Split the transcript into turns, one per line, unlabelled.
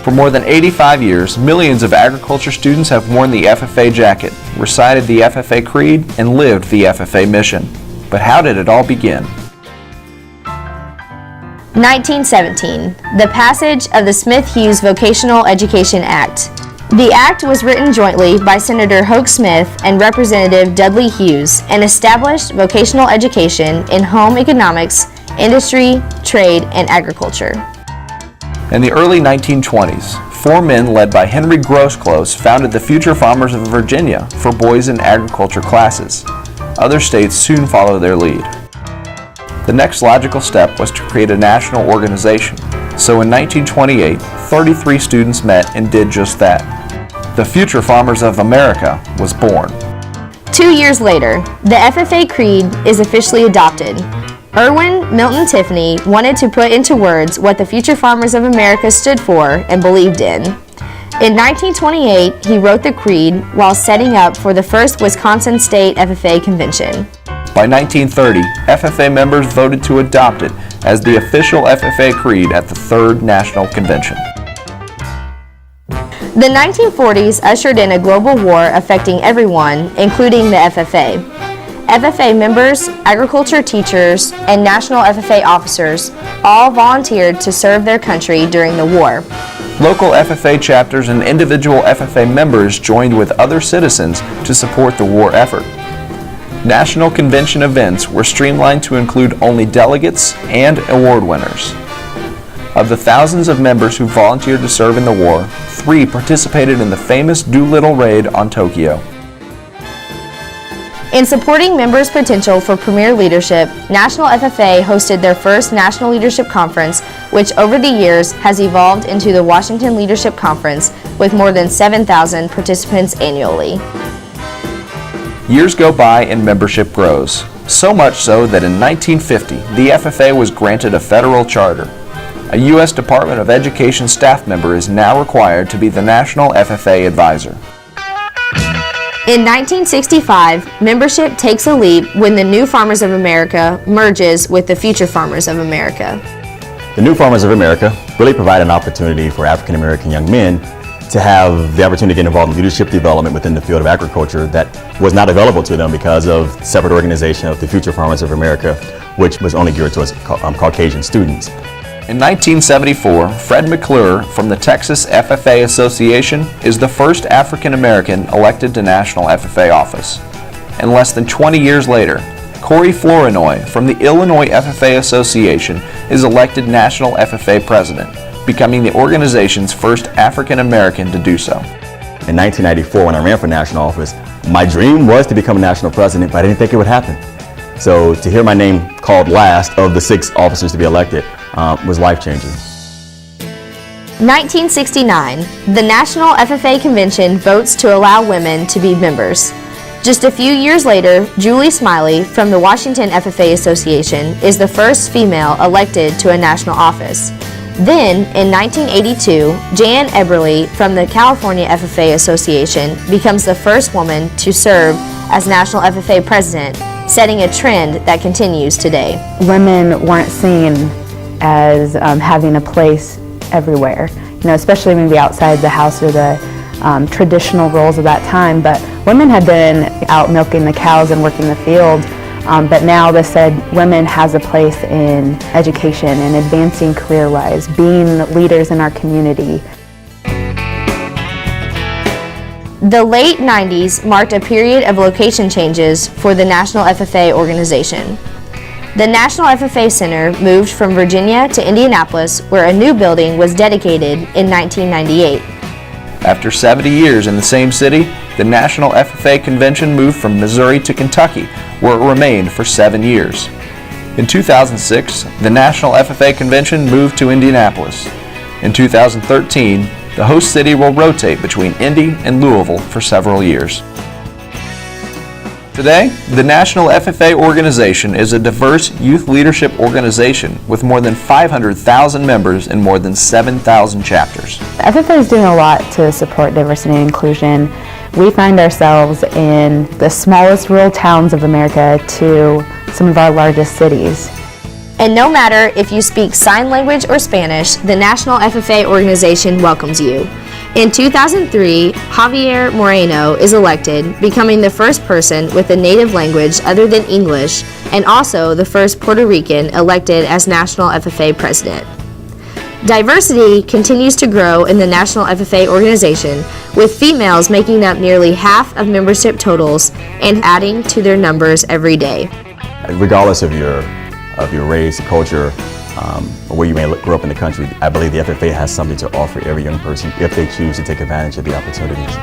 For more than 85 years, millions of agriculture students have worn the FFA jacket, recited the FFA Creed, and lived the FFA mission. But how did it all begin?
1917, the passage of the Smith-Hughes Vocational Education Act. The act was written jointly by Senator Hoke Smith and Representative Dudley Hughes and established vocational education in home economics, industry, trade, and agriculture.
In the early 1920s, four men led by Henry Grosclose founded the Future Farmers of Virginia for boys in agriculture classes. Other states soon followed their lead. The next logical step was to create a national organization. So in 1928, 33 students met and did just that. The Future Farmers of America was born.
2 years later, the FFA Creed is officially adopted. Irwin Milton Tiffany wanted to put into words what the Future Farmers of America stood for and believed in. In 1928, he wrote the Creed while setting up for the first Wisconsin State FFA Convention.
By 1930, FFA members voted to adopt it as the official FFA Creed at the Third National Convention.
The 1940s ushered in a global war affecting everyone, including the FFA. FFA members, agriculture teachers, and National FFA officers all volunteered to serve their country during the war.
Local FFA chapters and individual FFA members joined with other citizens to support the war effort. National Convention events were streamlined to include only delegates and award winners. Of the thousands of members who volunteered to serve in the war, 3 participated in the famous Doolittle Raid on Tokyo.
In supporting members' potential for premier leadership, National FFA hosted their first National Leadership Conference, which over the years has evolved into the Washington Leadership Conference with more than 7,000 participants annually.
Years go by and membership grows, so much so that in 1950, the FFA was granted a federal charter. A U.S. Department of Education staff member is now required to be the National FFA advisor.
In 1965, membership takes a leap when the New Farmers of America merges with the Future Farmers of America.
The New Farmers of America really provide an opportunity for African American young men to have the opportunity to get involved in leadership development within the field of agriculture that was not available to them because of separate organization of the Future Farmers of America, which was only geared towards Caucasian students.
In 1974, Fred McClure from the Texas FFA Association is the first African American elected to National FFA office. And less than 20 years later, Corey Flournoy from the Illinois FFA Association is elected National FFA President, becoming the organization's first African American to do so.
In 1994, when I ran for national office, my dream was to become a national president, but I didn't think it would happen. So to hear my name called last of the 6 officers to be elected was life-changing.
1969, the National FFA Convention votes to allow women to be members. Just a few years later, Julie Smiley from the Washington FFA Association is the first female elected to a national office. Then, in 1982, Jan Eberly from the California FFA Association becomes the first woman to serve as National FFA President, setting a trend that continues today.
Women weren't seen as having a place everywhere, especially maybe outside the house or the traditional roles of that time, but women had been out milking the cows and working the field, but now they said women has a place in education and advancing career-wise, being leaders in our community.
The late 90s marked a period of location changes for the National FFA Organization. The National FFA Center moved from Virginia to Indianapolis, where a new building was dedicated in 1998.
After 70 years in the same city, the National FFA Convention moved from Missouri to Kentucky, where it remained for 7 years. In 2006, the National FFA Convention moved to Indianapolis. In 2013, the host city will rotate between Indy and Louisville for several years. Today, the National FFA Organization is a diverse youth leadership organization with more than 500,000 members and more than 7,000 chapters.
The FFA is doing a lot to support diversity and inclusion. We find ourselves in the smallest rural towns of America to some of our largest cities.
And no matter if you speak sign language or Spanish, the National FFA Organization welcomes you. In 2003, Xavier Moreno is elected, becoming the first person with a native language other than English, and also the first Puerto Rican elected as National FFA President. Diversity continues to grow in the National FFA Organization, with females making up nearly half of membership totals and adding to their numbers every day.
Regardless of your race, culture, or where you may grow up in the country, I believe the FFA has something to offer every young person if they choose to take advantage of the opportunities.